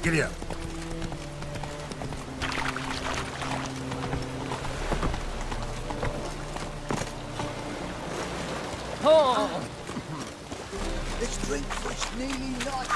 Giddy up. Oh! This drink was nearly nice.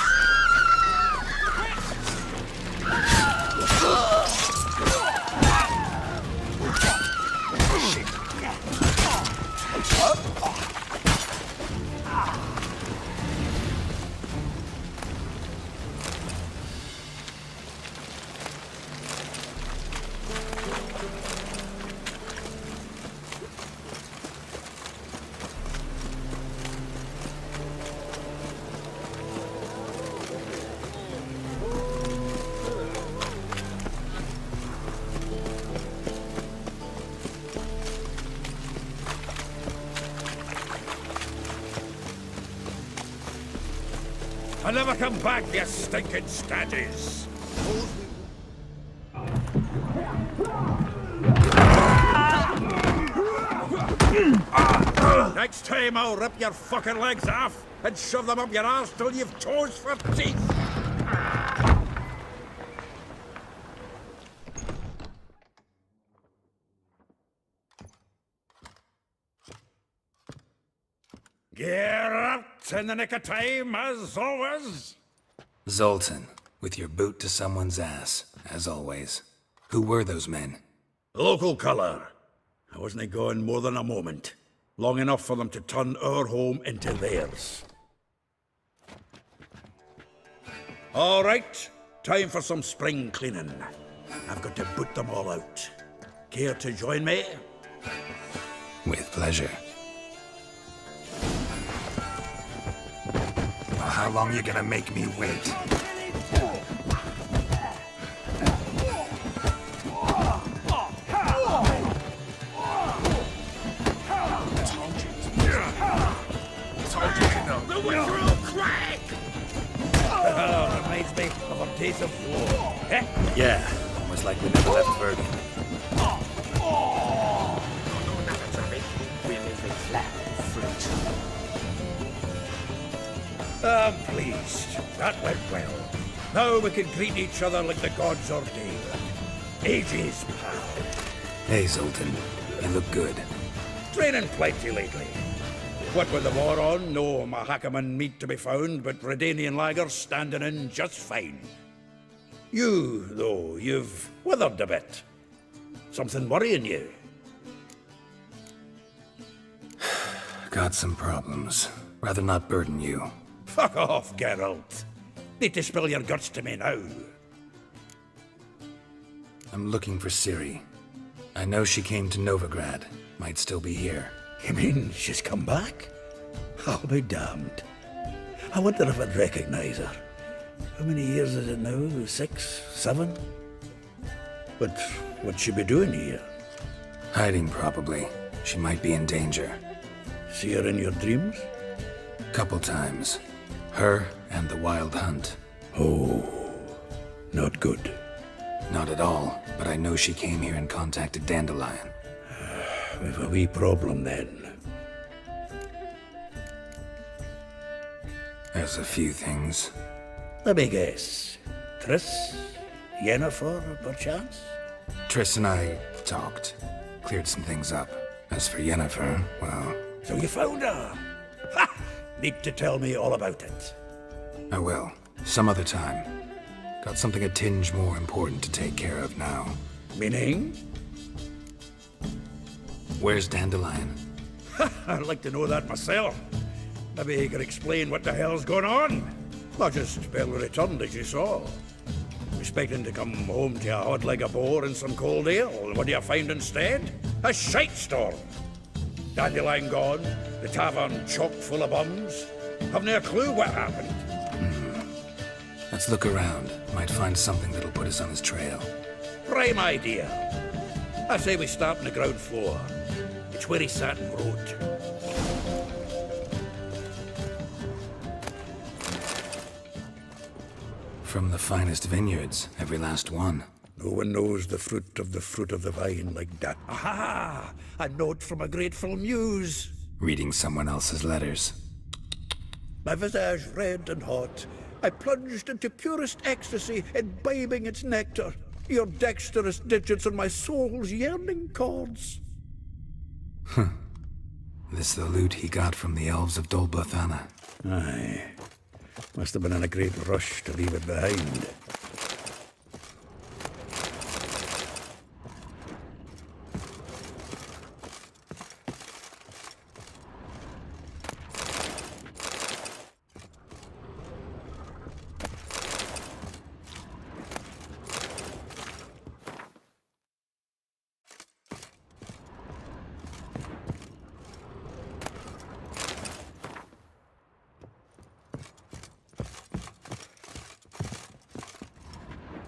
I never come back, you stinking stagges! Next time I'll rip your fucking legs off and shove them up your arse till you've toes for teeth! Get out in the nick of time, as always! Zoltan, with your boot to someone's ass, as always. Who were those men? Local colour. I wasn't gone more than a moment. Long enough for them to turn our home into theirs. All right, time for some spring cleaning. I've got to boot them all out. Care to join me? With pleasure. Well, how long you gonna make me wait? Reminds me of a days of war. Eh? Yeah, almost like we never left Bergen. I'm pleased. That went well. Now we can greet each other like the gods ordained. Ages, pal. Hey, Zoltan. You look good. Training plenty lately. What with the war on, no Mahakaman meat to be found, but Redanian lagers standing in just fine. You, though, you've withered a bit. Something worrying you? Got some problems. Rather not burden you. Fuck off, Geralt. Need to spill your guts to me now. I'm looking for Ciri. I know she came to Novigrad. Might still be here. You mean she's come back? I'll be damned. I wonder if I'd recognize her. How many years is it now? 6, 7? But what'd she be doing here? Hiding, probably. She might be in danger. See her in your dreams? Couple times. Her and the Wild Hunt. Oh, not good. Not at all, but I know she came here and contacted Dandelion. We've a wee problem then. There's a few things. Let me guess. Triss? Yennefer, perchance? Triss and I talked. Cleared some things up. As for Yennefer, well... So you found her? Ha! Need to tell me all about it. I will. Some other time. Got something a tinge more important to take care of now. Meaning? Where's Dandelion? I'd like to know that myself. Maybe he could explain what the hell's going on. Not just barely returned, as you saw. Expecting to come home to a hod like a boar and some cold ale. What do you find instead? A shite storm. Dandelion gone, the tavern chock full of bums. Haven't a clue what happened. Let's look around. Might find something that'll put us on his trail. Prime idea. I say we start on the ground floor. It's where he sat and wrote. From the finest vineyards, every last one. No one knows the fruit of the vine like that. Aha! A note from a grateful muse. Reading someone else's letters. My visage red and hot, I plunged into purest ecstasy, imbibing its nectar. Your dexterous digits on my soul's yearning chords. This the loot he got from the elves of Dol Blathanna. Aye. Must have been in a great rush to leave it behind.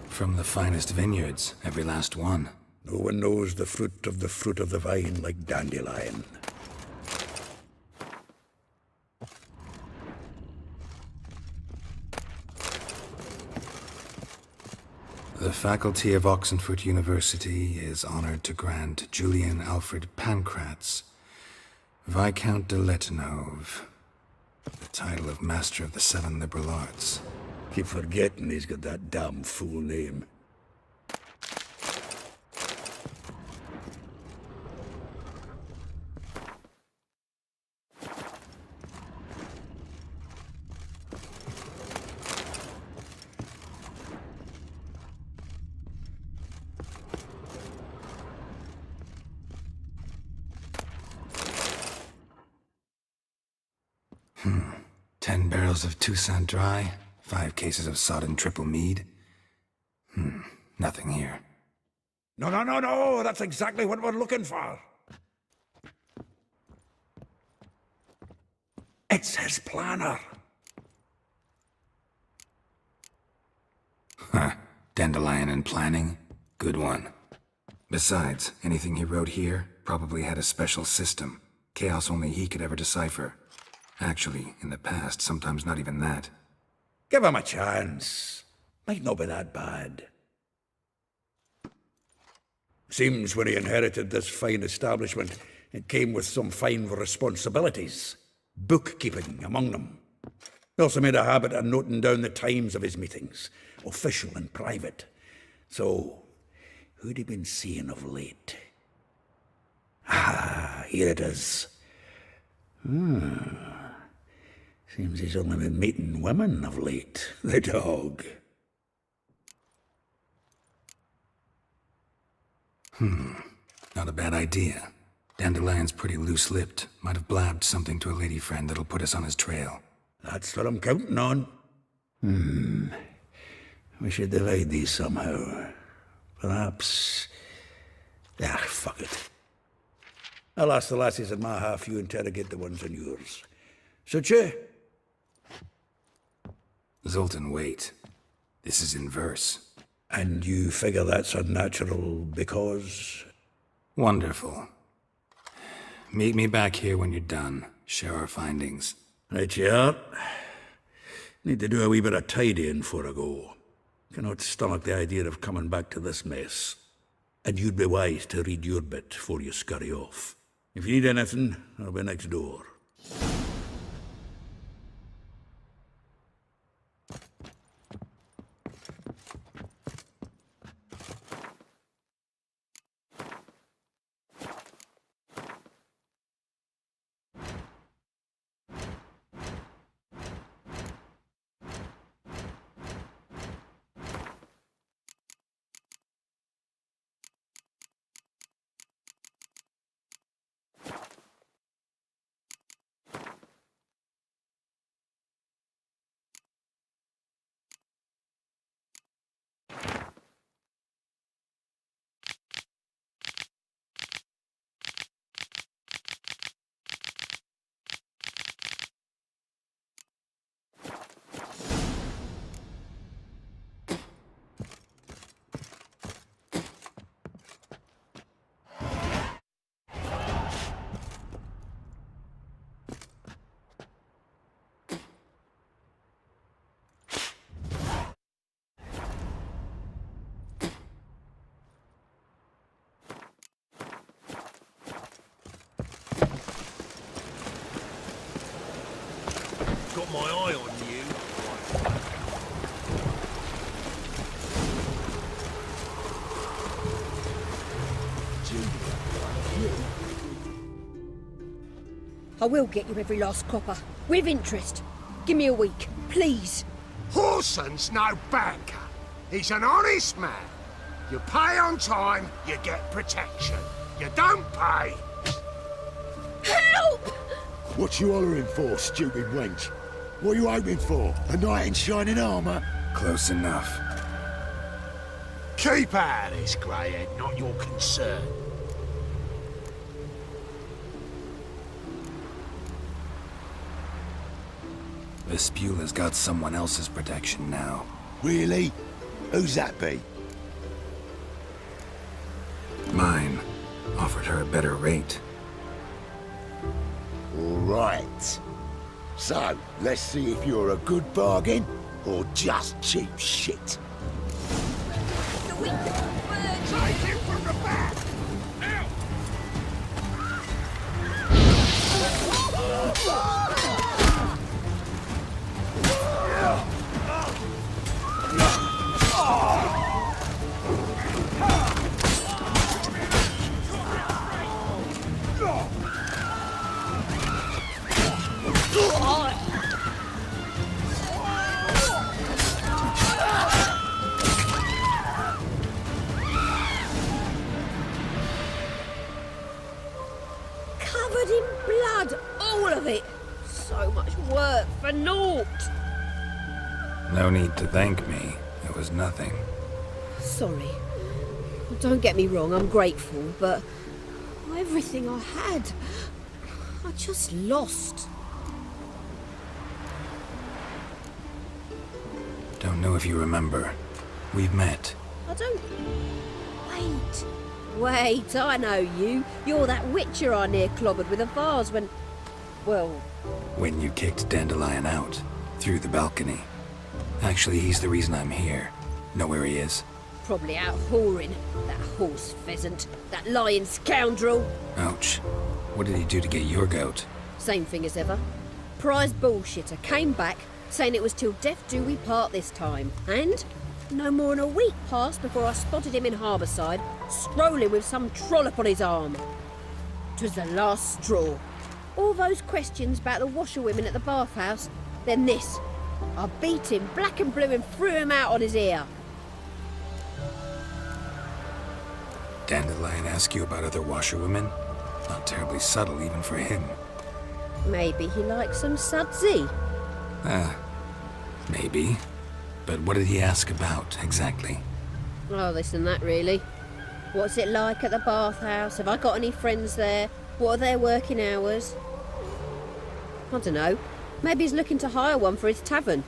From the finest vineyards, every last one. No one knows the fruit of the vine like Dandelion. The faculty of Oxenford University is honored to grant Julian Alfred Pancratz, Viscount de Letonov, the title of Master of the Seven Liberal Arts. Keep forgetting he's got that damn fool name. Hmm. 10 barrels of Toussaint Dry, 5 cases of sodden triple mead. Nothing here. No, that's exactly what we're looking for. It's his planner. Huh. Dandelion and planning? Good one. Besides, anything he wrote here probably had a special system. Chaos only he could ever decipher. Actually, in the past, sometimes not even that. Give him a chance. Might not be that bad. Seems when he inherited this fine establishment, it came with some fine responsibilities. Bookkeeping among them. He also made a habit of noting down the times of his meetings, official and private. So, who'd he been seeing of late? Ah, here it is. Seems he's only been meeting women of late, the dog. Not a bad idea. Dandelion's pretty loose-lipped. Might have blabbed something to a lady friend that'll put us on his trail. That's what I'm counting on. We should divide these somehow. Perhaps... fuck it. I'll ask the lassies in my half, you interrogate the ones in yours. Suit you? Zoltan, wait. This is in verse. And you figure that's unnatural because... Wonderful. Meet me back here when you're done. Share our findings. Right you are. Need to do a wee bit of tidying before I go. Cannot stomach the idea of coming back to this mess. And you'd be wise to read your bit before you scurry off. If you need anything, I'll be next door. Got my eye on you. I will get you every last copper. With interest. Give me a week, please. Horson's no banker. He's an honest man. You pay on time, you get protection. You don't pay. Help! What you hollering for, stupid wench? What are you hoping for? A knight in shining armour? Close enough. Keep out of this, Greyhead, not your concern. Vespula's got someone else's protection now. Really? Who's that be? Mine offered her a better rate. All right. So, let's see if you're a good bargain or just cheap shit. Take him from the back! Covered in blood, all of it. So much work for naught. No need to thank me. It was nothing. Sorry. Don't get me wrong, I'm grateful, but everything I had, I just lost. Don't know if you remember. We've met. I don't... Wait, I know you. You're that witcher I near clobbered with a vase when... Well... When you kicked Dandelion out. Through the balcony. Actually, he's the reason I'm here. Know where he is? Probably out whoring. That horse pheasant. That lying scoundrel. Ouch. What did he do to get your goat? Same thing as ever. Prize bullshitter came back, saying it was till death do we part this time. And no more than a week passed before I spotted him in Harbourside, strolling with some trollop on his arm. 'Twas the last straw. All those questions about the washerwomen at the bathhouse, then this. I beat him black and blue and threw him out on his ear. Dandelion ask you about other washerwomen? Not terribly subtle even for him. Maybe he likes some sudsy. Maybe. But what did he ask about, exactly? Oh, this and that, really. What's it like at the bathhouse? Have I got any friends there? What are their working hours? I don't know. Maybe he's looking to hire one for his tavern.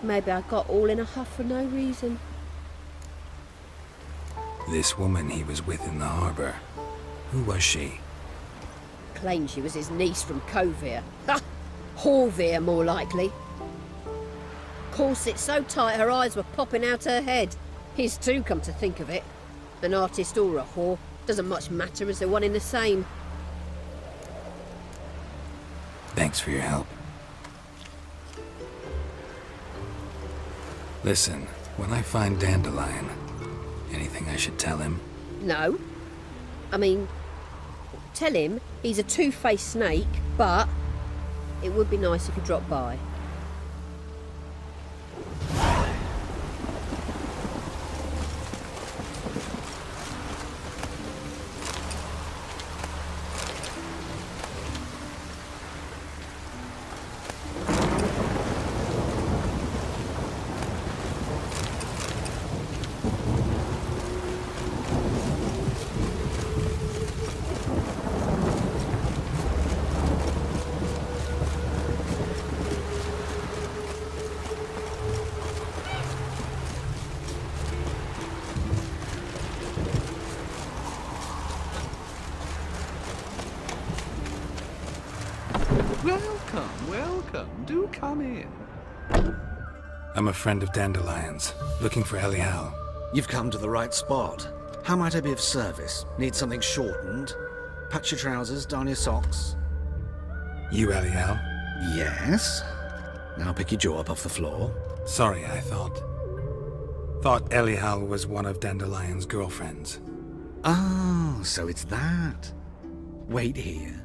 Maybe I got all in a huff for no reason. This woman he was with in the harbour. Who was she? Claimed she was his niece from Kovir. Ha! Horvir, more likely. Corset so tight her eyes were popping out her head. His too, come to think of it. An artist or a whore. Doesn't much matter as they're one in the same. Thanks for your help. Listen, when I find Dandelion, anything I should tell him? No. I mean, tell him he's a two-faced snake, but it would be nice if he dropped by. Welcome, welcome. Do come in. I'm a friend of Dandelion's, looking for Elial. You've come to the right spot. How might I be of service? Need something shortened? Patch your trousers, darn your socks? You Elial? Yes. Now pick your jaw up off the floor. Sorry, I thought Elial was one of Dandelion's girlfriends. Oh, so it's that. Wait here.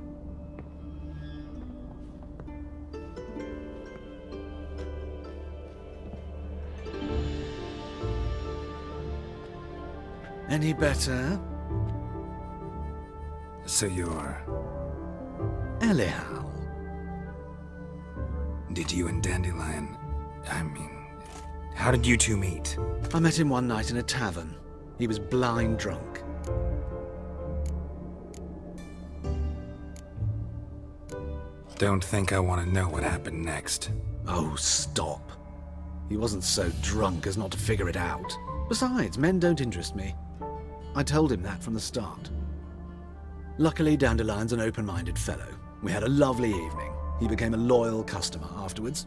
Any better? So you're... Elihu. Did you and Dandelion... how did you two meet? I met him one night in a tavern. He was blind drunk. Don't think I want to know what happened next. Oh, stop. He wasn't so drunk as not to figure it out. Besides, men don't interest me. I told him that from the start. Luckily, Dandelion's an open-minded fellow. We had a lovely evening. He became a loyal customer afterwards.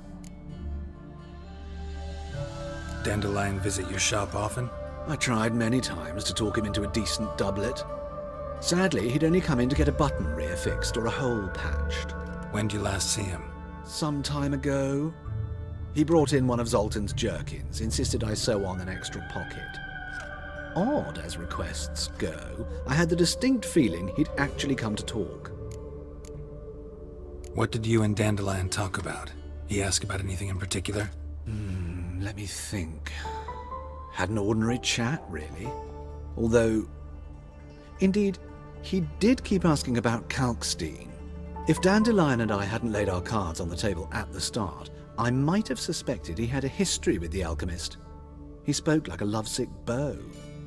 Dandelion visit your shop often? I tried many times to talk him into a decent doublet. Sadly, he'd only come in to get a button rear fixed or a hole patched. When did you last see him? Some time ago. He brought in one of Zoltan's jerkins, insisted I sew on an extra pocket. Odd as requests go, I had the distinct feeling he'd actually come to talk. What did you and Dandelion talk about? He asked about anything in particular? Let me think. Had an ordinary chat, really. Although, indeed, he did keep asking about Kalkstein. If Dandelion and I hadn't laid our cards on the table at the start, I might have suspected he had a history with the alchemist. He spoke like a lovesick beau.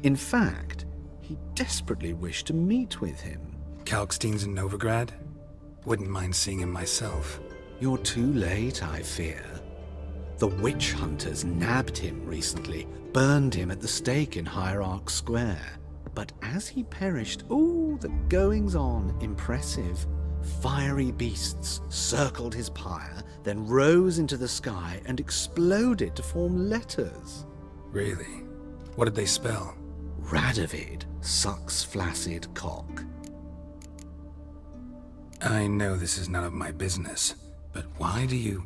In fact, he desperately wished to meet with him. Kalkstein's in Novigrad? Wouldn't mind seeing him myself. You're too late, I fear. The witch hunters nabbed him recently, burned him at the stake in Hierarch Square. But as he perished, the goings-on, impressive. Fiery beasts circled his pyre, then rose into the sky and exploded to form letters. Really? What did they spell? Radovid sucks flaccid cock. I know this is none of my business, but why do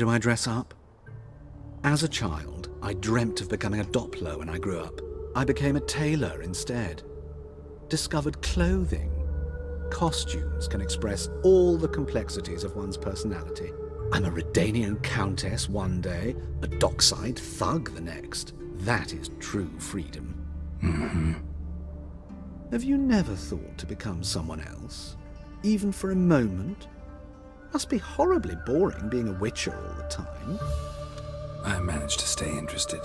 I dress up? As a child, I dreamt of becoming a Doppler when I grew up. I became a tailor instead. Discovered clothing. Costumes can express all the complexities of one's personality. I'm a Redanian countess one day, a dockside thug the next. That is true freedom. Mm-hmm. Have you never thought to become someone else? Even for a moment? Must be horribly boring being a witcher all the time. I managed to stay interested.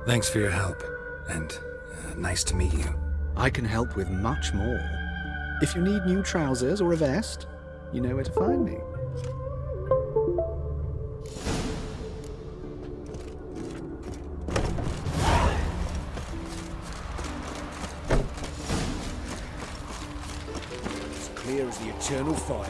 Thanks for your help, and nice to meet you. I can help with much more. If you need new trousers or a vest, you know where to find me. As clear as the eternal fire.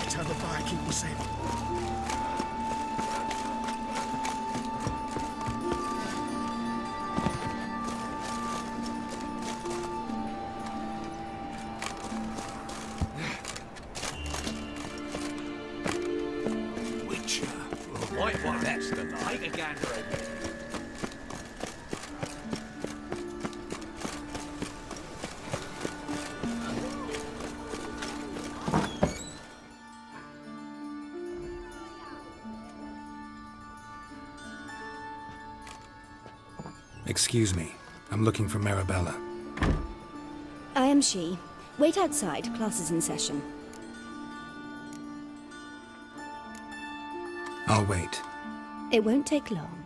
Tell the fire keep you safe. Witcher. Right, well, that's the light. Take a gander over here. Excuse me. I'm looking for Marabella. I am she. Wait outside. Class is in session. I'll wait. It won't take long.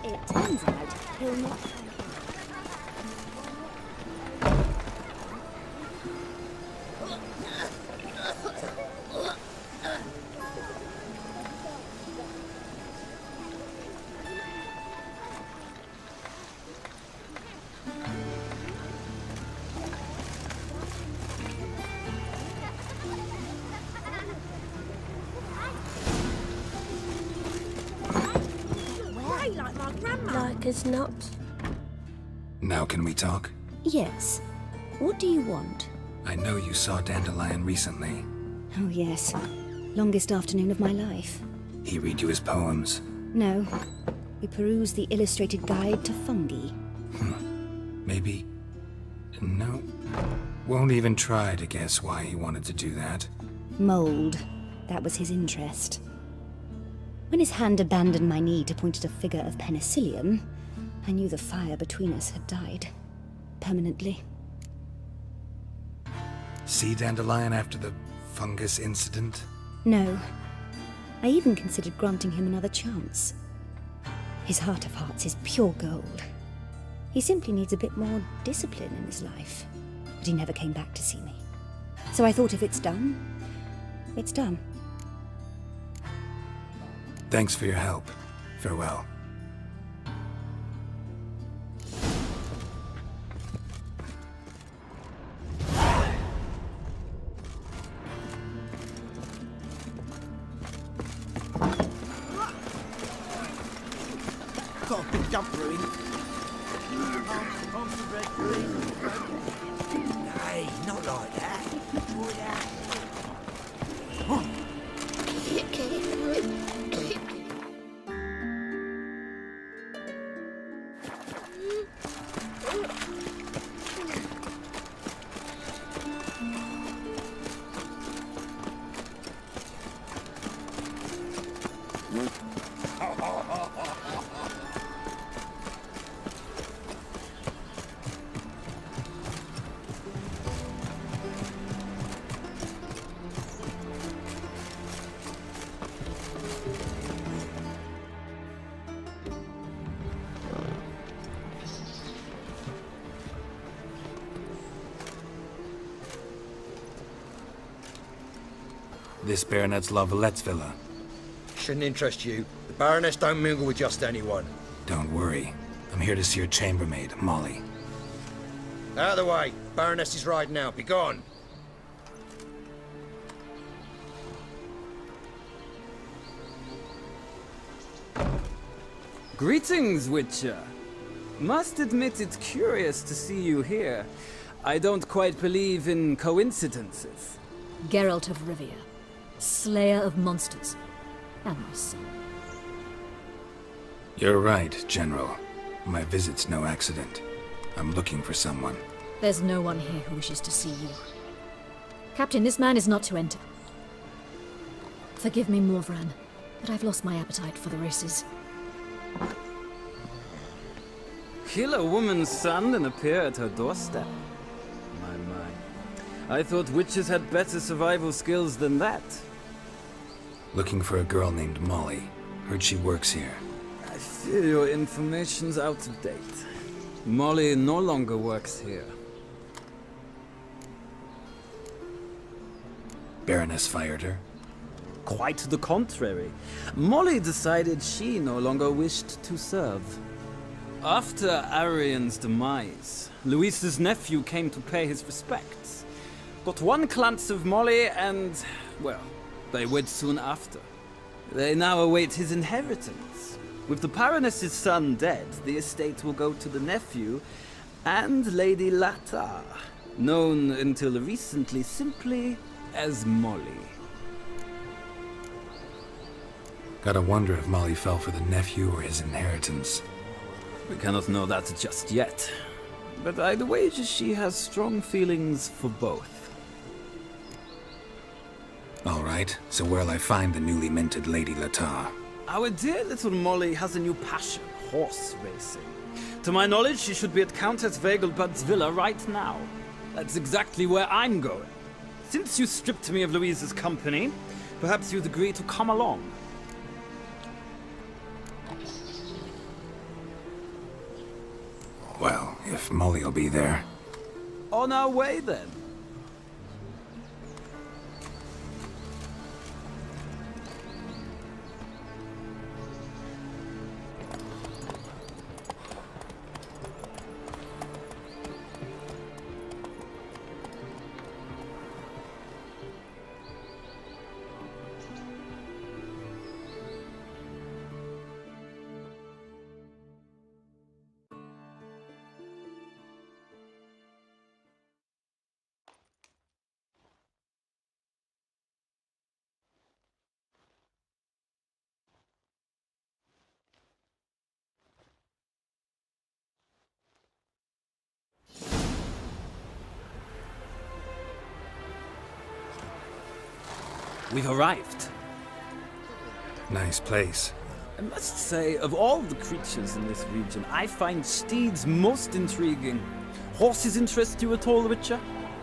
It turns out he'll not... Like as not. Now can we talk? Yes. What do you want? I know you saw Dandelion recently. Oh, yes. Longest afternoon of my life. He read you his poems. No. We perused the illustrated guide to fungi. Maybe... No. Won't even try to guess why he wanted to do that. Mold. That was his interest. When his hand abandoned my knee to point at a figure of penicillium, I knew the fire between us had died. Permanently. See Dandelion after the fungus incident? No. I even considered granting him another chance. His heart of hearts is pure gold. He simply needs a bit more discipline in his life. But he never came back to see me. So I thought if it's done, it's done. Thanks for your help. Farewell. Got a big jump brewing. Hey, not like that. This Baronet's La Vallette's villa. Shouldn't interest you. The Baroness don't mingle with just anyone. Don't worry. I'm here to see your chambermaid, Molly. Out of the way. Baroness is riding out. Be gone. Greetings, Witcher. Must admit it's curious to see you here. I don't quite believe in coincidences. Geralt of Rivia, slayer of monsters, and my son. You're right, General. My visit's no accident. I'm looking for someone. There's no one here who wishes to see you. Captain, this man is not to enter. Forgive me, Morvran, but I've lost my appetite for the races. Kill a woman's son and appear at her doorstep? My. I thought witches had better survival skills than that. Looking for a girl named Molly. Heard she works here. I fear your information's out of date. Molly no longer works here. Baroness fired her? Quite the contrary. Molly decided she no longer wished to serve. After Arian's demise, Luis's nephew came to pay his respects. Got one glance of Molly and, well, they wed soon after. They now await his inheritance. With the Baroness's son dead, the estate will go to the nephew and Lady Latar, known until recently simply as Molly. Gotta wonder if Molly fell for the nephew or his inheritance. We cannot know that just yet, but I'd wager she has strong feelings for both. All right, so where'll I find the newly minted Lady Latar? Our dear little Molly has a new passion, horse racing. To my knowledge, she should be at Countess Vegelbud's villa right now. That's exactly where I'm going. Since you stripped me of Louise's company, perhaps you'd agree to come along. Well, if Molly'll be there. On our way, then. We've arrived. Nice place. I must say, of all the creatures in this region, I find steeds most intriguing. Horses interest you at all, Witcher?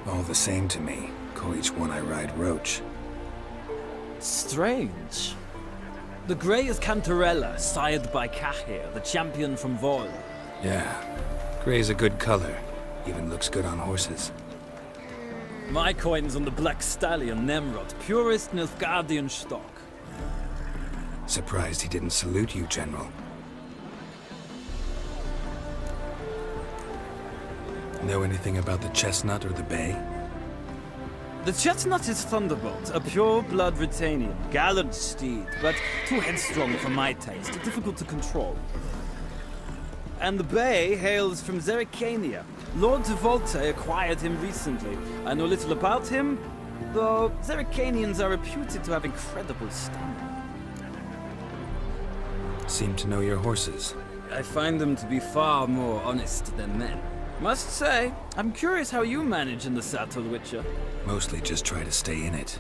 All the same to me. Call each one I ride Roach. Strange. The grey is Cantarella, sired by Cahir, the champion from Vol. Yeah. Gray's a good color. Even looks good on horses. My coin's on the Black Stallion, Nemrod, purest Nilfgaardian stock. Surprised he didn't salute you, General. Know anything about the Chestnut or the Bay? The Chestnut is Thunderbolt, a pure-blood Retanian, gallant steed, but too headstrong for my taste, difficult to control. And the Bay hails from Zerrikania. Lord de Volte acquired him recently. I know little about him, though Zerrikanians are reputed to have incredible stamina. Seem to know your horses. I find them to be far more honest than men. Must say, I'm curious how you manage in the saddle, Witcher. Mostly just try to stay in it.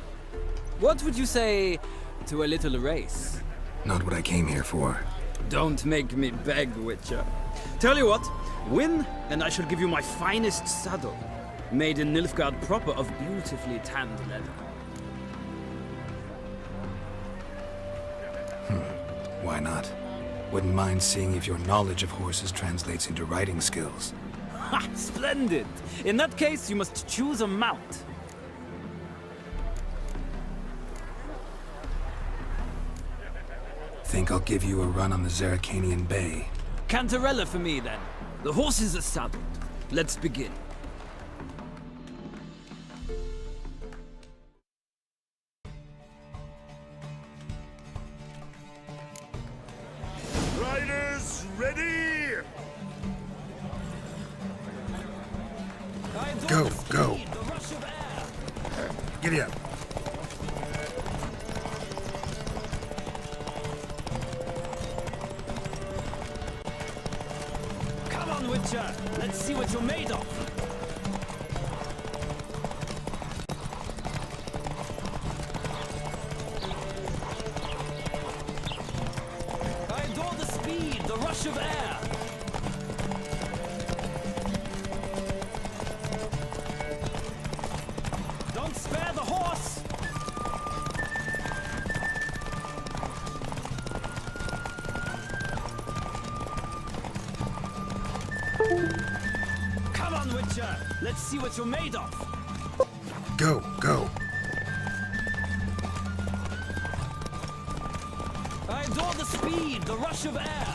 What would you say to a little race? Not what I came here for. Don't make me beg, Witcher. Tell you what, win, and I shall give you my finest saddle. Made in Nilfgaard proper of beautifully tanned leather. Why not? Wouldn't mind seeing if your knowledge of horses translates into riding skills. Ha! Splendid! In that case, you must choose a mount. Think I'll give you a run on the Zerrikanian Bay. Cantarella for me, then. The horses are saddled. Let's begin. Riders, ready! Go, go. Giddy up. Come on, Witcher. Let's see what you're made of. I adore the speed, the rush of air. Don't spare the horse. Come on, Witcher. Let's see what you're made of. Go, go. I adore the speed, the rush of air.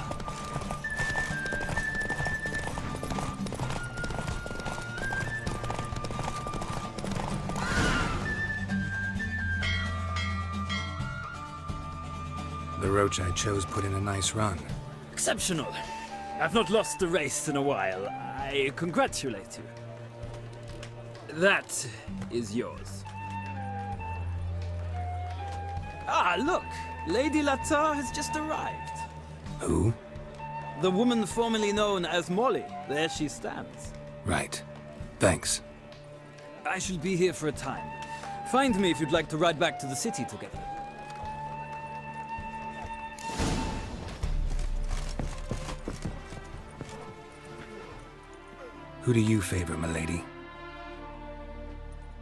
The Roach I chose put in a nice run. Exceptional. I've not lost a race in a while. I congratulate you. That is yours. Ah, look! Lady Latar has just arrived. Who? The woman formerly known as Molly. There she stands. Right. Thanks. I shall be here for a time. Find me if you'd like to ride back to the city together. Who do you favor, milady?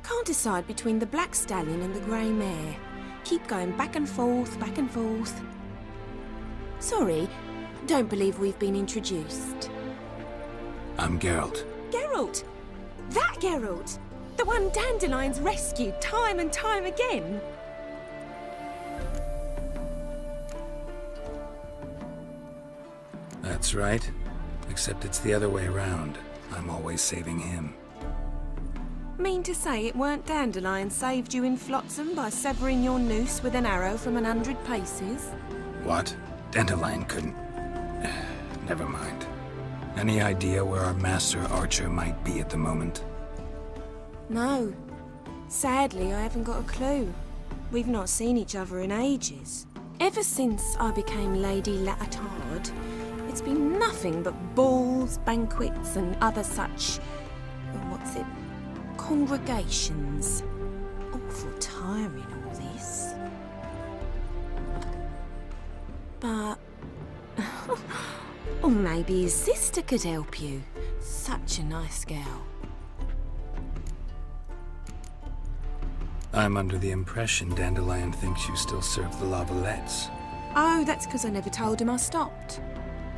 Can't decide between the Black Stallion and the Grey Mare. Keep going back and forth, back and forth. Sorry, don't believe we've been introduced. I'm Geralt. Geralt! That Geralt! The one Dandelion's rescued time and time again! That's right. Except it's the other way around. I'm always saving him. Mean to say it weren't Dandelion saved you in Flotsam by severing your noose with an arrow from 100 paces? What? Dandelion couldn't... Never mind. Any idea where our master archer might be at the moment? No. Sadly, I haven't got a clue. We've not seen each other in ages. Ever since I became Lady Latard, it's been nothing but balls, banquets, and other such... what's it? Congregations. Awful tiring, all this. But... or maybe his sister could help you. Such a nice girl. I'm under the impression Dandelion thinks you still serve the Lavalettes. Oh, that's because I never told him I stopped.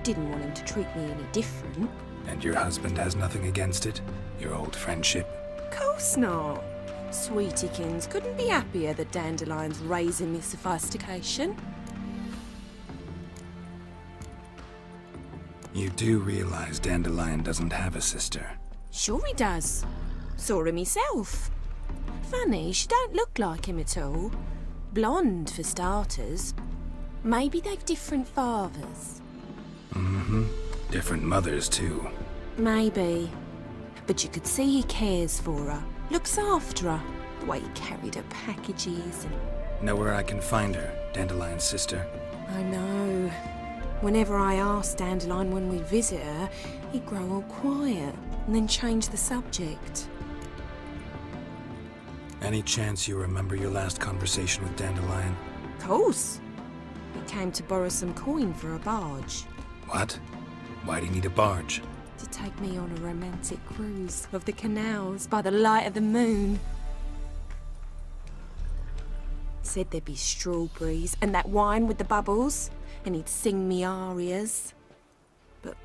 Didn't want him to treat me any different. And your husband has nothing against it? Your old friendship? Course not. Sweetiekins couldn't be happier that Dandelion's raising me sophistication. You do realize Dandelion doesn't have a sister? Sure he does. Saw him himself. Funny, she don't look like him at all. Blonde, for starters. Maybe they've different fathers. Mm-hmm. Different mothers, too. Maybe. But you could see he cares for her. Looks after her. The way he carried her packages and... Know where I can find her, Dandelion's sister? I know. Whenever I asked Dandelion when we visit her, he'd grow all quiet and then change the subject. Any chance you remember your last conversation with Dandelion? Course. He came to borrow some coin for a barge. What? Why do you need a barge? To take me on a romantic cruise of the canals by the light of the moon. Said there'd be strawberries and that wine with the bubbles, and he'd sing me arias. But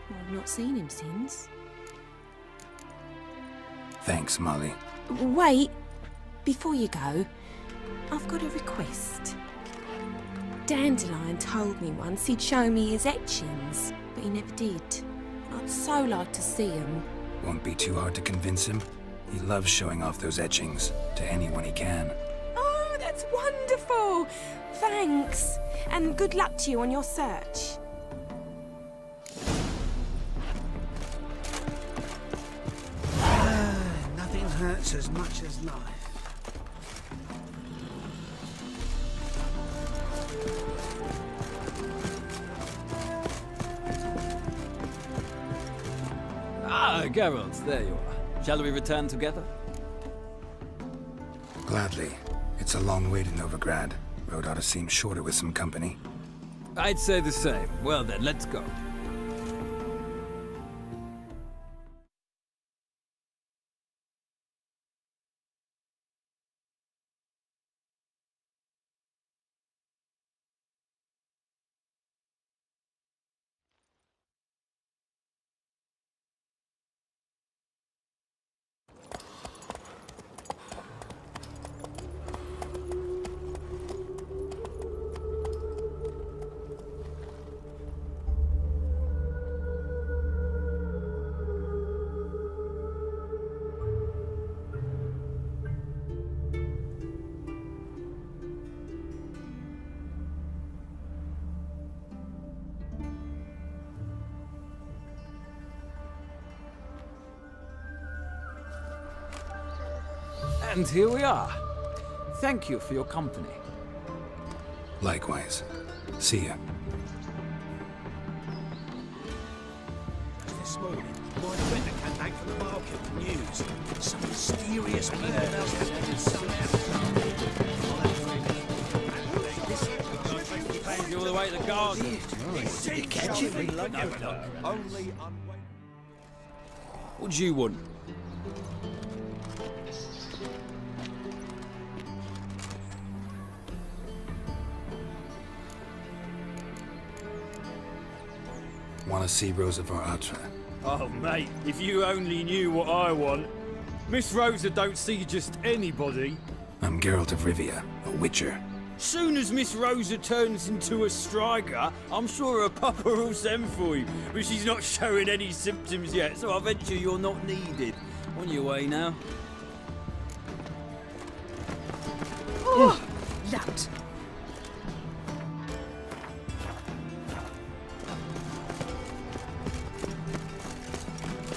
I've not seen him since. Thanks, Molly. Wait, before you go, I've got a request. Dandelion told me once he'd show me his etchings, but he never did. I'd so like to see them. Won't be too hard to convince him. He loves showing off those etchings to anyone he can. Oh, that's wonderful! Thanks, and good luck to you on your search. Nothing hurts as much as life. Ah, Geralt, there you are. Shall we return together? Gladly. It's a long way to Novigrad. Road ought to seem shorter with some company. I'd say the same. Well then, let's go. And here we are. Thank you for your company. Likewise. See ya. This morning, my friend came back from the market news. Some mysterious murder You're the way to garden. Did you catch it? No. What do you want? Want to see Rosa var Atra? Oh, mate, if you only knew what I want. Miss Rosa don't see just anybody. I'm Geralt of Rivia, a witcher. Soon as Miss Rosa turns into a striker, I'm sure her papa will send for you. But she's not showing any symptoms yet, so I venture you're not needed. On your way now. Oh, that.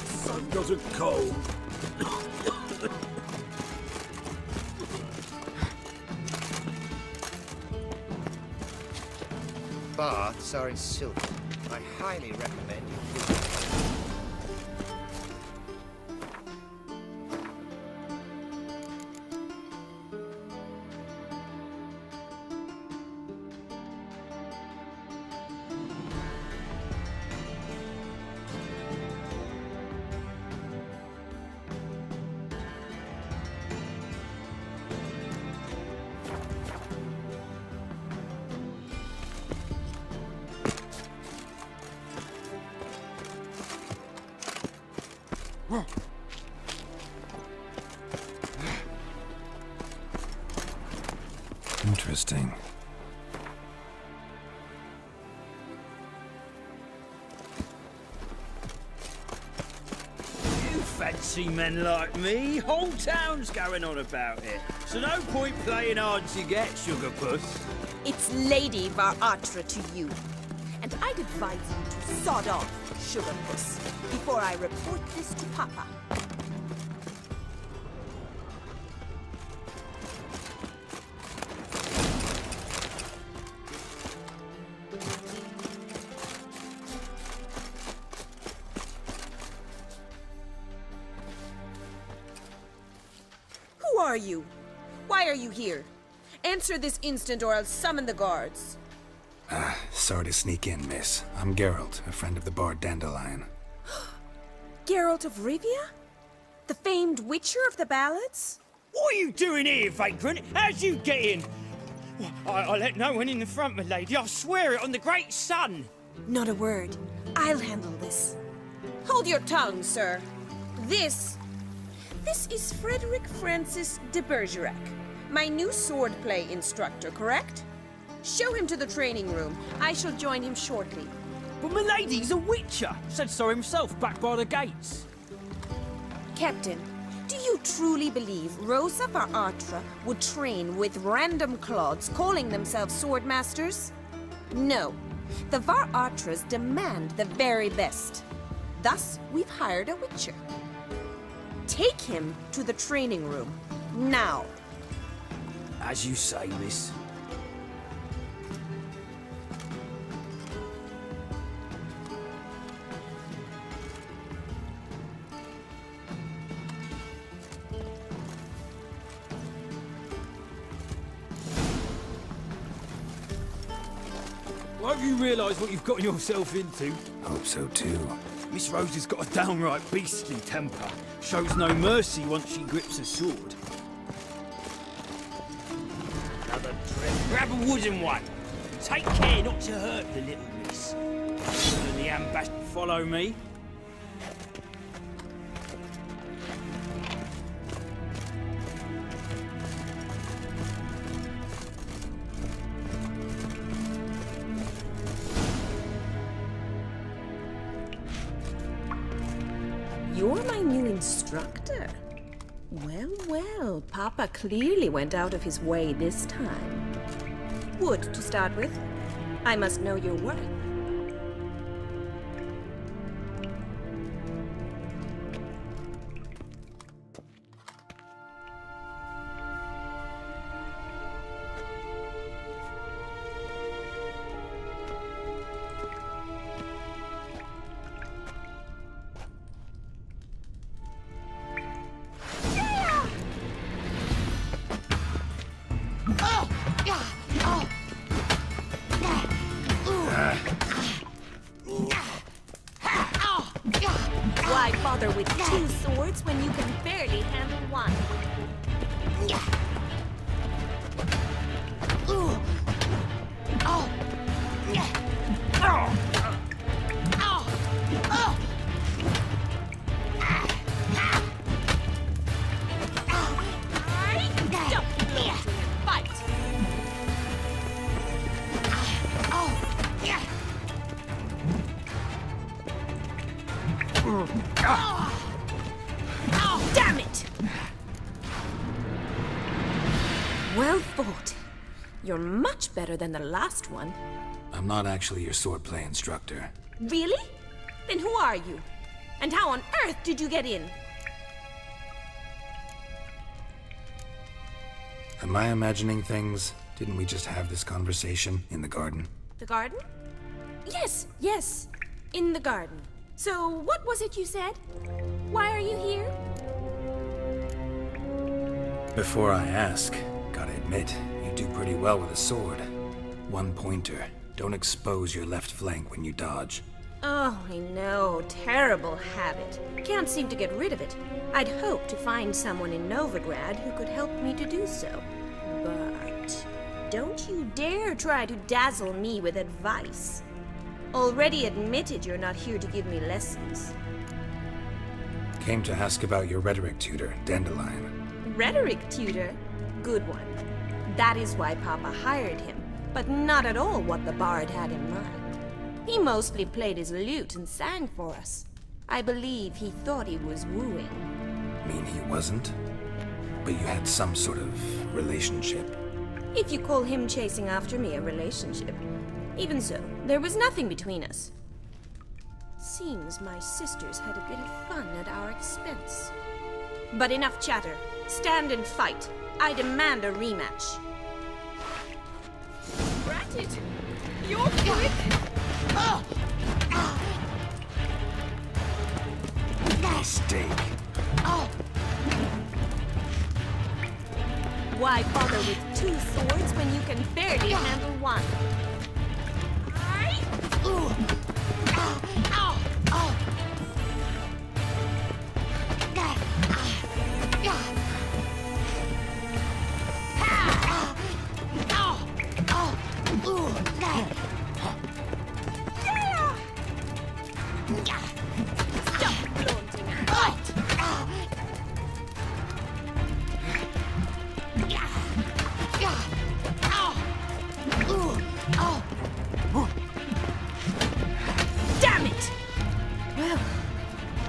Sun doesn't cold. Baths are in silk. I highly recommend you. Interesting. You fancy men like me? Whole town's going on about it. So no point playing hard to get, Sugar Puss. It's Lady Var Atra to you. And I'd advise you to sod off, Sugar Puss, before I report this to Papa. Who are you? Why are you here? Answer this instant or I'll summon the guards. Sorry to sneak in, miss. I'm Geralt, a friend of the bard Dandelion. Geralt of Rivia? The famed witcher of the ballads? What are you doing here, vagrant? How'd you get in? I let no one in the front, my lady. I swear it on the great sun. Not a word. I'll handle this. Hold your tongue, sir. This is Frederick Francis de Bergerac, my new swordplay instructor, correct? Show him to the training room. I shall join him shortly. But my lady's a witcher. Said so himself back by the gates. Captain, do you truly believe Rosa Var Atra would train with random clods calling themselves swordmasters? No. The Var Atras demand the very best. Thus, we've hired a witcher. Take him to the training room. Now. As you say, miss. Won't you realise what you've gotten yourself into? Hope so too. Miss Rose has got a downright beastly temper. Shows no mercy once she grips a sword. Another trick. Grab a wooden one. Take care not to hurt the little miss. And the ambassador follow me. You're my new instructor. Well, well, Papa clearly went out of his way this time. Wood, to start with. I must know your worth. Why bother with two swords when you can barely handle one? Damn it! Well fought. You're much better than the last one. I'm not actually your swordplay instructor. Really? Then who are you? And how on earth did you get in? Am I imagining things? Didn't we just have this conversation in the garden? The garden? Yes, yes. In the garden. So, what was it you said? Why are you here? Before I ask, gotta admit, you do pretty well with a sword. One pointer. Don't expose your left flank when you dodge. Oh, I know. Terrible habit. Can't seem to get rid of it. I'd hoped to find someone in Novigrad who could help me to do so. But don't you dare try to dazzle me with advice. Already admitted you're not here to give me lessons. Came to ask about your rhetoric tutor, Dandelion. Rhetoric tutor? Good one. That is why Papa hired him, but not at all what the bard had in mind. He mostly played his lute and sang for us. I believe he thought he was wooing. Mean he wasn't? But you had some sort of relationship. If you call him chasing after me a relationship. Even so, there was nothing between us. Seems my sisters had a bit of fun at our expense. But enough chatter. Stand and fight. I demand a rematch. Ratted! You're quick! Mistake. Why bother with two swords when you can barely handle one? Damn it! Well,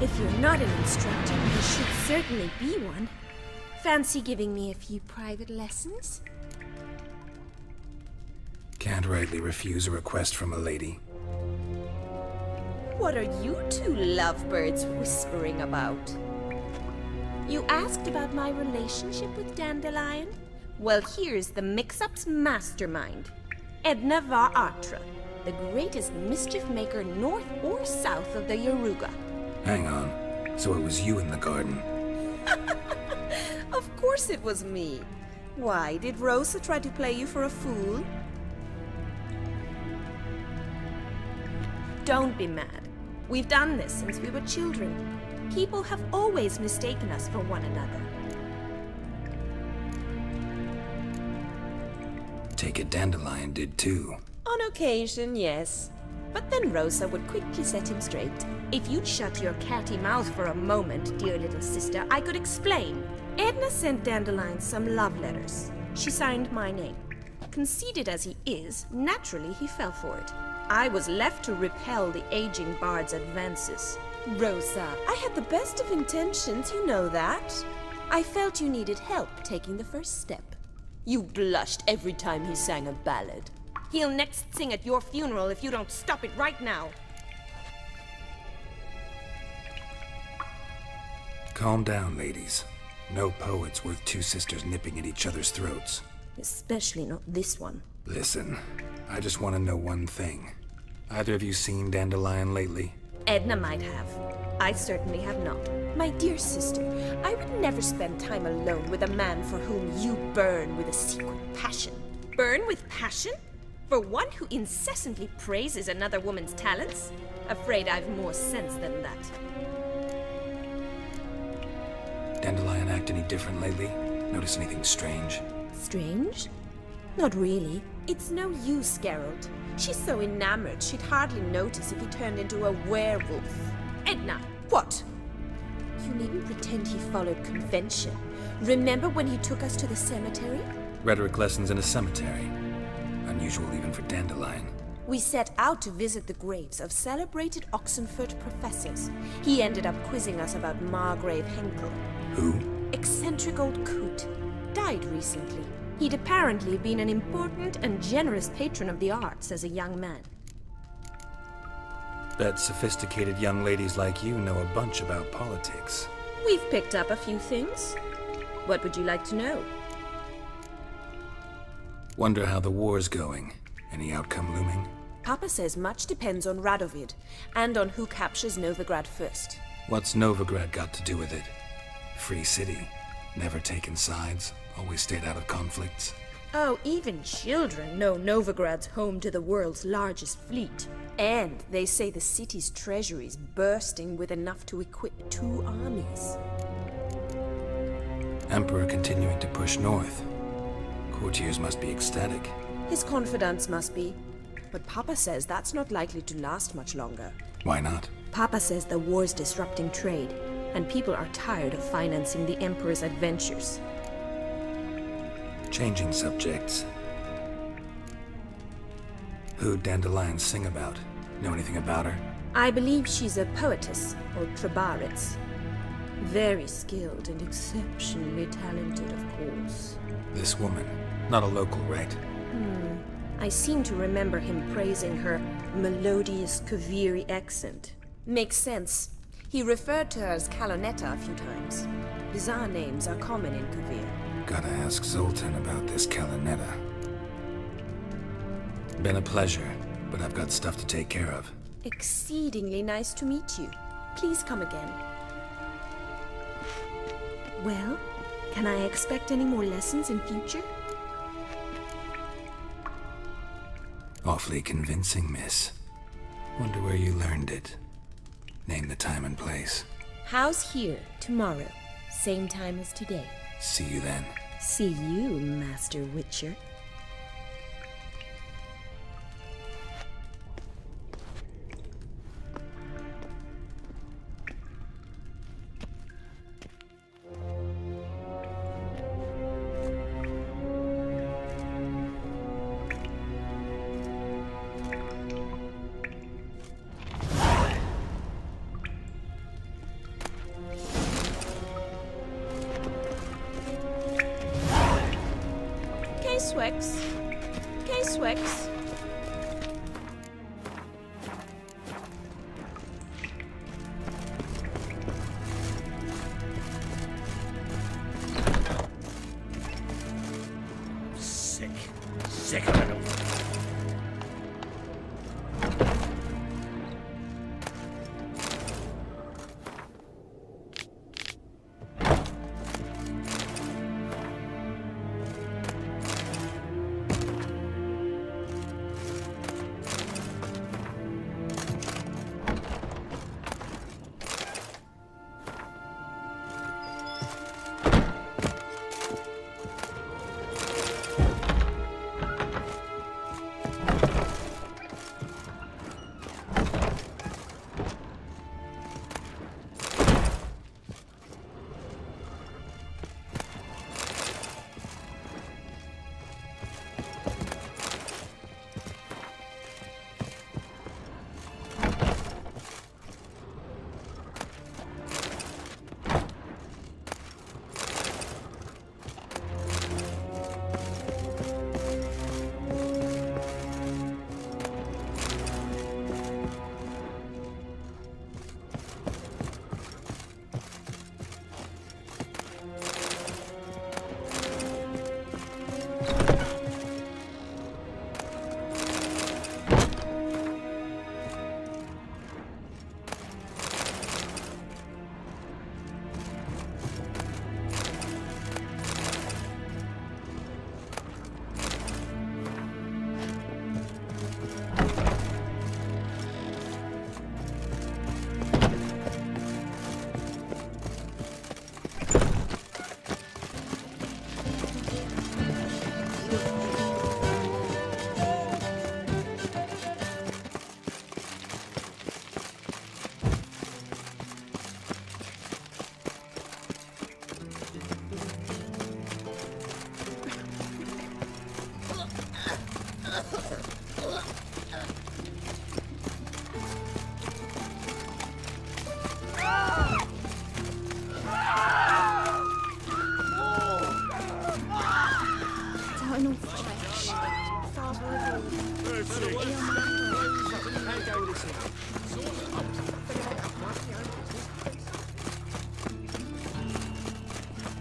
if you're not an instructor, you should certainly be one. Fancy giving me a few private lessons? Can't rightly refuse a request from a lady. What are you two lovebirds whispering about? You asked about my relationship with Dandelion? Well, here's the mix-up's mastermind. Edna var Atra, the greatest mischief maker north or south of the Yaruga. Hang on. So it was you in the garden? Of course it was me. Why, did Rosa try to play you for a fool? Don't be mad. We've done this since we were children. People have always mistaken us for one another. Take it Dandelion did too. On occasion, yes. But then Rosa would quickly set him straight. If you'd shut your catty mouth for a moment, dear little sister, I could explain. Edna sent Dandelion some love letters. She signed my name. Conceited as he is, naturally he fell for it. I was left to repel the aging bard's advances. Rosa, I had the best of intentions, you know that. I felt you needed help taking the first step. You blushed every time he sang a ballad. He'll next sing at your funeral if you don't stop it right now. Calm down, ladies. No poet's worth two sisters nipping at each other's throats. Especially not this one. Listen, I just want to know one thing. Either of you seen Dandelion lately? Edna might have. I certainly have not. My dear sister, I would never spend time alone with a man for whom you burn with a secret passion. Burn with passion? For one who incessantly praises another woman's talents? Afraid I've more sense than that. Dandelion act any different lately? Notice anything strange? Strange? Not really. It's no use, Geralt. She's so enamored she'd hardly notice if he turned into a werewolf. Edna, what? You needn't pretend he followed convention. Remember when he took us to the cemetery? Rhetoric lessons in a cemetery. Unusual even for Dandelion. We set out to visit the graves of celebrated Oxenfurt professors. He ended up quizzing us about Margrave Henkel. Who? Eccentric old coot. Died recently. He'd apparently been an important and generous patron of the arts as a young man. Bet sophisticated young ladies like you know a bunch about politics. We've picked up a few things. What would you like to know? Wonder how the war's going. Any outcome looming? Papa says much depends on Radovid, and on who captures Novigrad first. What's Novigrad got to do with it? Free city. Never taken sides. Always stayed out of conflicts. Oh, even children know Novigrad's home to the world's largest fleet. And they say the city's treasury's bursting with enough to equip 2 armies. Emperor continuing to push north. Courtiers must be ecstatic. His confidants must be. But Papa says that's not likely to last much longer. Why not? Papa says the war's disrupting trade. and people are tired of financing the Emperor's adventures. Changing subjects. Who'd Dandelion sing about? Know anything about her? I believe she's a poetess, or Trebarets. Very skilled and exceptionally talented, of course. This woman. Not a local, right? I seem to remember him praising her melodious Kaviri accent. Makes sense. He referred to her as Kalonetta a few times. Bizarre names are common in Kavir. Gotta ask Zoltan about this Kalonetta. Been a pleasure, but I've got stuff to take care of. Exceedingly nice to meet you. Please come again. Well, can I expect any more lessons in future? Awfully convincing, miss. Wonder where you learned it. Name the time and place. House here, tomorrow. Same time as today. See you then. See you, Master Witcher. K-Swex. K-Swex. Sick. Sick of it all.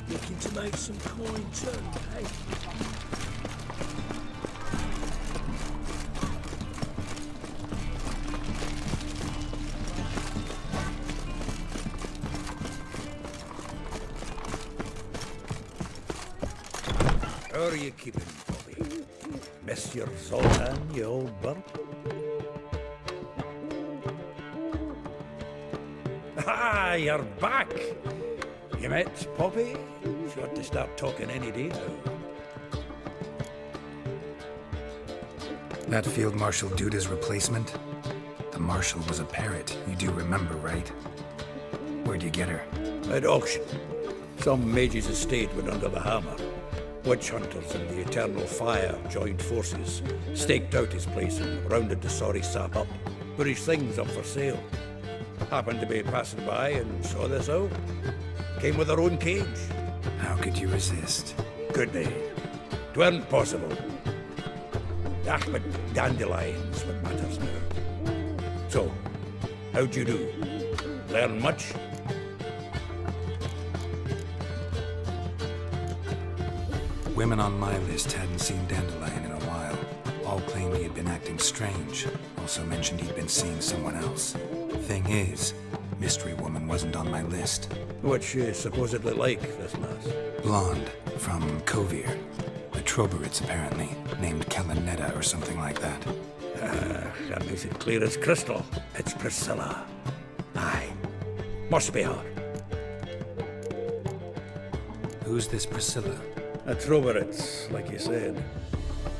Looking to make some coin too, hey? How are you keeping, Bobby? Miss your Zoltan, you old bird? Ah, you're back! You met Poppy? She ought to start talking any day now. That Field Marshal Duda's replacement? The Marshal was a parrot, you do remember, right? Where'd you get her? At auction, some mage's estate went under the hammer. Witch hunters and the Eternal Fire joined forces, staked out his place and rounded the sorry sap up, put his things up for sale. Happened to be passing by and saw this out. Came with their own cage. How could you resist? Could they? 'Tweren't possible. Ah, but dandelions what matters now. So, how'd you do? Learn much? Women on my list hadn't seen Dandelion in a while. All claimed he had been acting strange. Also mentioned he'd been seeing someone else. Thing is, Mystery Woman wasn't on my list. What's she supposedly like, this lass? Blonde, from Kovir. A Troberits, apparently, named Kalanetta or something like that. That makes it clear as crystal. It's Priscilla. Aye. Must be her. Who's this Priscilla? A Troberits, like you said.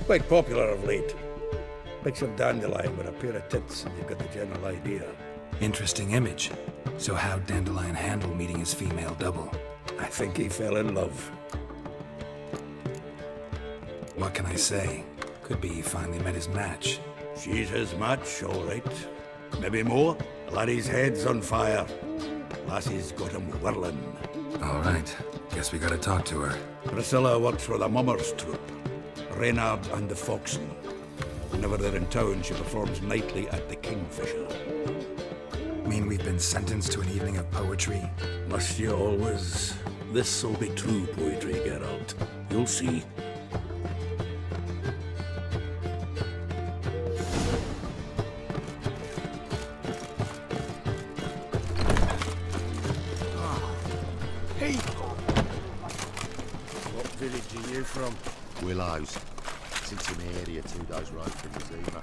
Quite popular of late. Mix of Dandelion with a pair of tits and you've got the general idea. Interesting image. So how'd Dandelion handle meeting his female double? I think he fell in love. What can I say? Could be he finally met his match. She's his match, all right. Maybe more. Laddie's head's on fire. Lassie's got him whirling. All right. Guess we gotta talk to her. Priscilla works for the Mummers troupe. Reynard and the Foxen. Whenever they're in town, she performs nightly at the Kingfisher. Mean we've been sentenced to an evening of poetry? Must you always? This'll be true poetry, Geralt. You'll see. Hey! What village are you from? Willows. It's in the area 2 days ride from the Zebra.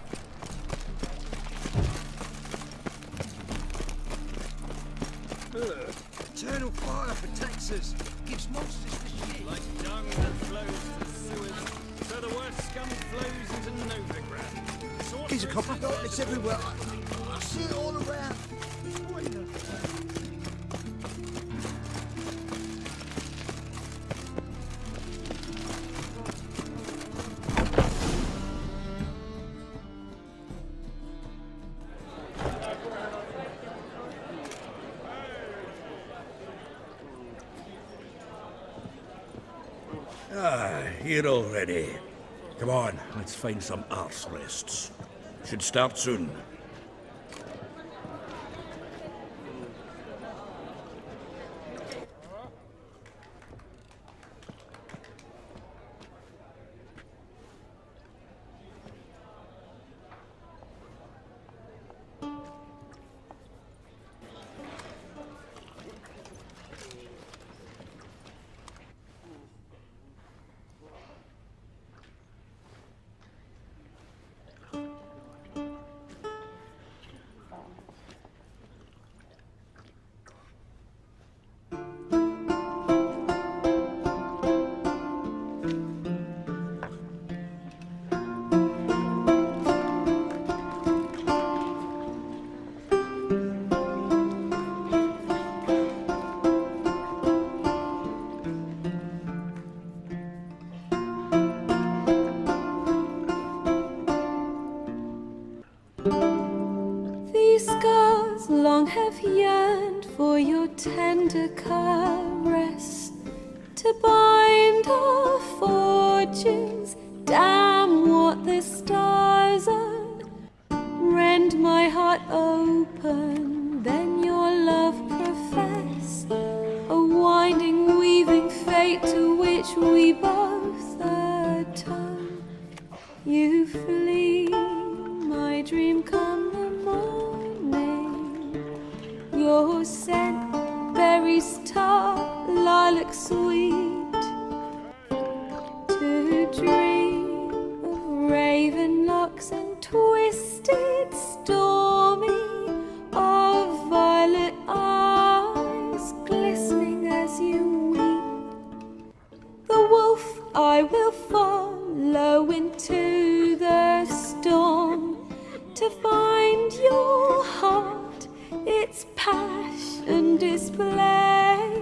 Eternal fire protects us. Gives monsters the shit. Like dung that flows to the sewers, so the worst scum flows into Novigrad. He's a copper. It's everywhere. I see it all around. Here already. Come on, let's find some arse rests. Should start soon. These scars long have yearned for your tender caress, to bind our fortunes. Damn what the stars are. Rend my heart open, then your love profess, a winding, weaving fate to which we both atone. You flee, my dream come the morning. Your scent, berries tart, lilac sweet, to dream of raven locks and twisted, stormy, of violet eyes glistening as you weep. The wolf I will follow into the storm, to find your heart, its passion display.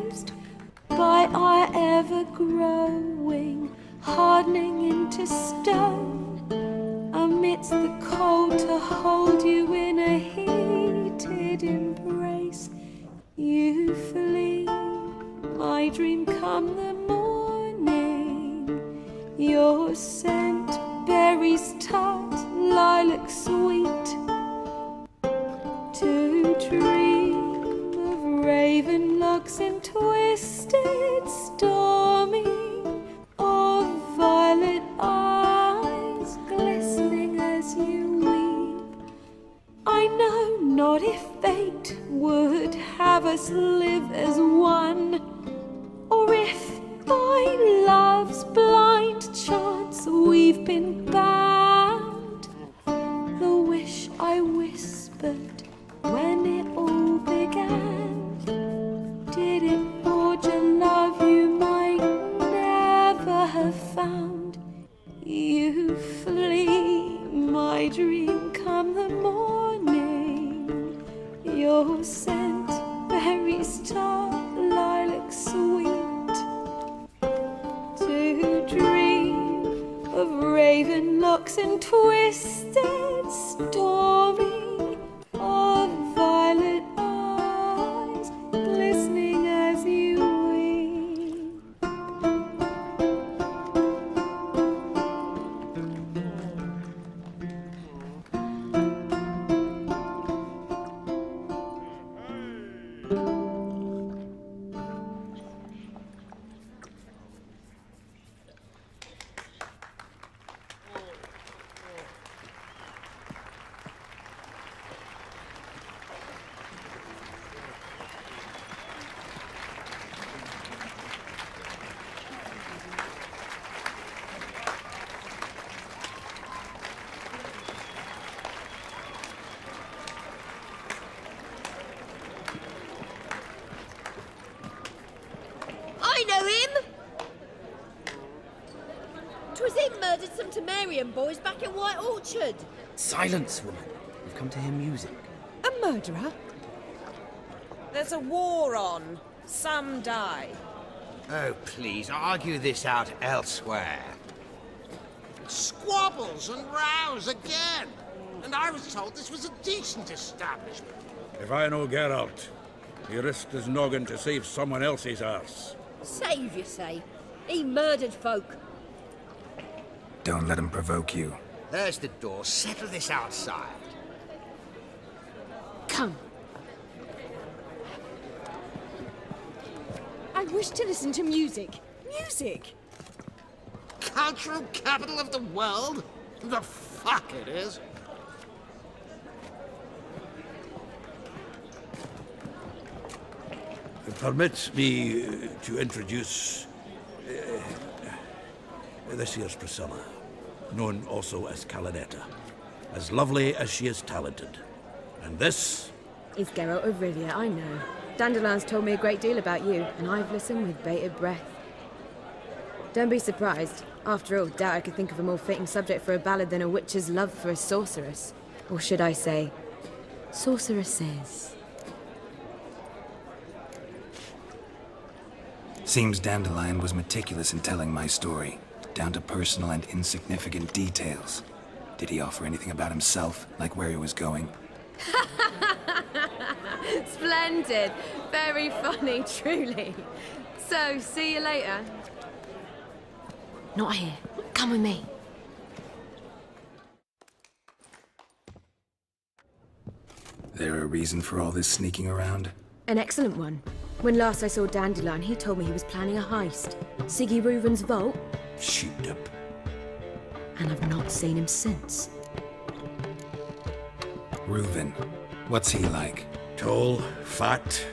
my dream come the morning. Your scent, berries tart, lilac sweet. To dream of raven locks and twisted stormy, of violet eyes glistening as you weep. I know not if fate would have us live as one, or if by love's blind chance we've been bound. The wish I whispered when it all began, did it forge a love you might never have found? You flee, my dream come the morning. Your scent, berries tart, lilac sweet. To dream of raven locks and twisted stormy, of violet eyes glistening as you weep. I know him! 'Twas him murdered some Temerian boys back in White Orchard. Silence, woman. We've come to hear music. A murderer? There's a war on. Some die. Oh, please, argue this out elsewhere. Squabbles and rows again. And I was told this was a decent establishment. If I know Geralt, he risked his noggin to save someone else's arse. Save, you say? He murdered folk. Don't let him provoke you. There's the door. Settle this outside. Come. I wish to listen to music. Music! Cultural capital of the world? The fuck it is. Permit me to introduce... this here's Priscilla, known also as Calinetta. As lovely as she is talented. And this... Is Geralt of Rivia, I know. Dandelion's told me a great deal about you, and I've listened with bated breath. Don't be surprised. After all, doubt I could think of a more fitting subject for a ballad than a witch's love for a sorceress. Or should I say, sorceresses. Seems Dandelion was meticulous in telling my story, down to personal and insignificant details. Did he offer anything about himself, like where he was going? Splendid. Very funny, truly. So, see you later. Not here. Come with me. There a reason for all this sneaking around? An excellent one. When last I saw Dandelion, he told me he was planning a heist. Siggy Reuven's vault. Sheeped up. And I've not seen him since. Reuven. What's he like? Tall, fat,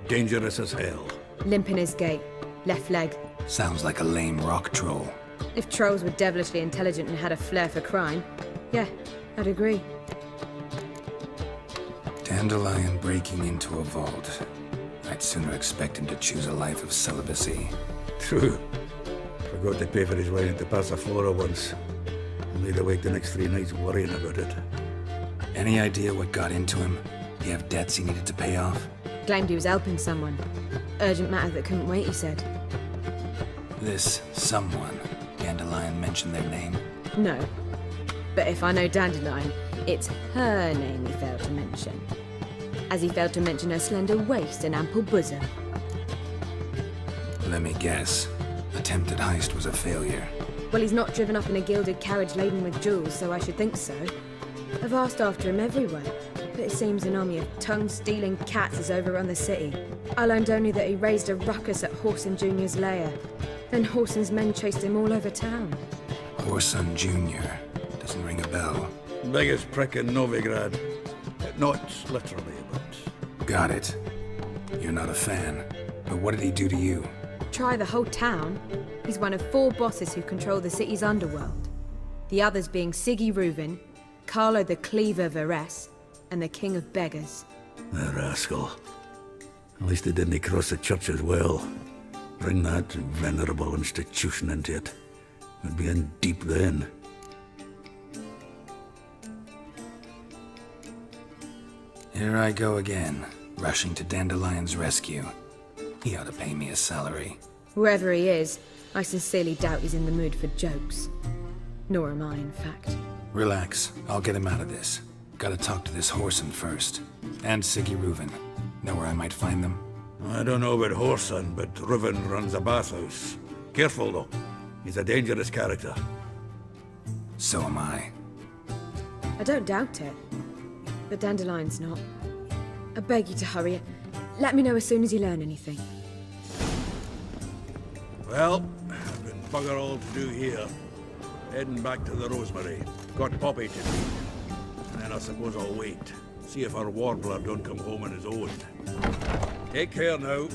dangerous as hell. Limp in his gait. Left leg. Sounds like a lame rock troll. If trolls were devilishly intelligent and had a flair for crime, yeah, I'd agree. Dandelion breaking into a vault. I'd sooner expect him to choose a life of celibacy. True. Forgot to pay for his way into Passiflora once. Laid awake the next 3 nights worrying about it. Any idea what got into him? He have debts he needed to pay off? Claimed he was helping someone. Urgent matter that couldn't wait, he said. This someone, Dandelion mentioned their name? No. But if I know Dandelion, it's her name he failed to mention. As he failed to mention her slender waist and ample bosom. Let me guess. Attempted heist was a failure. Well, he's not driven up in a gilded carriage laden with jewels, so I should think so. I've asked after him everywhere, but it seems an army of tongue-stealing cats has overrun the city. I learned only that he raised a ruckus at Whoreson Jr.'s lair. Then Whoreson's men chased him all over town. Whoreson Jr. Doesn't ring a bell. Biggest prick in Novigrad. Not literally, but... Got it. You're not a fan. But what did he do to you? Try the whole town. He's one of 4 bosses who control the city's underworld. The others being Siggy Reuven, Carlo the Cleaver Varese, and the King of Beggars. The rascal. At least he didn't cross the church as well. Bring that venerable institution into it. We'd be in deep then. Here I go again, rushing to Dandelion's rescue. He ought to pay me a salary. Whoever he is, I sincerely doubt he's in the mood for jokes. Nor am I, in fact. Relax, I'll get him out of this. Gotta talk to this Whoreson first. And Siggy Reuven. Know where I might find them? I don't know about Whoreson, but Reuven runs a bathhouse. Careful, though. He's a dangerous character. So am I. I don't doubt it. But Dandelion's not. I beg you to hurry. Let me know as soon as you learn anything. Well, I've been bugger all to do here. Heading back to the Rosemary. Got Poppy to meet. And then I suppose I'll wait. See if our warbler don't come home on his own. Take care now.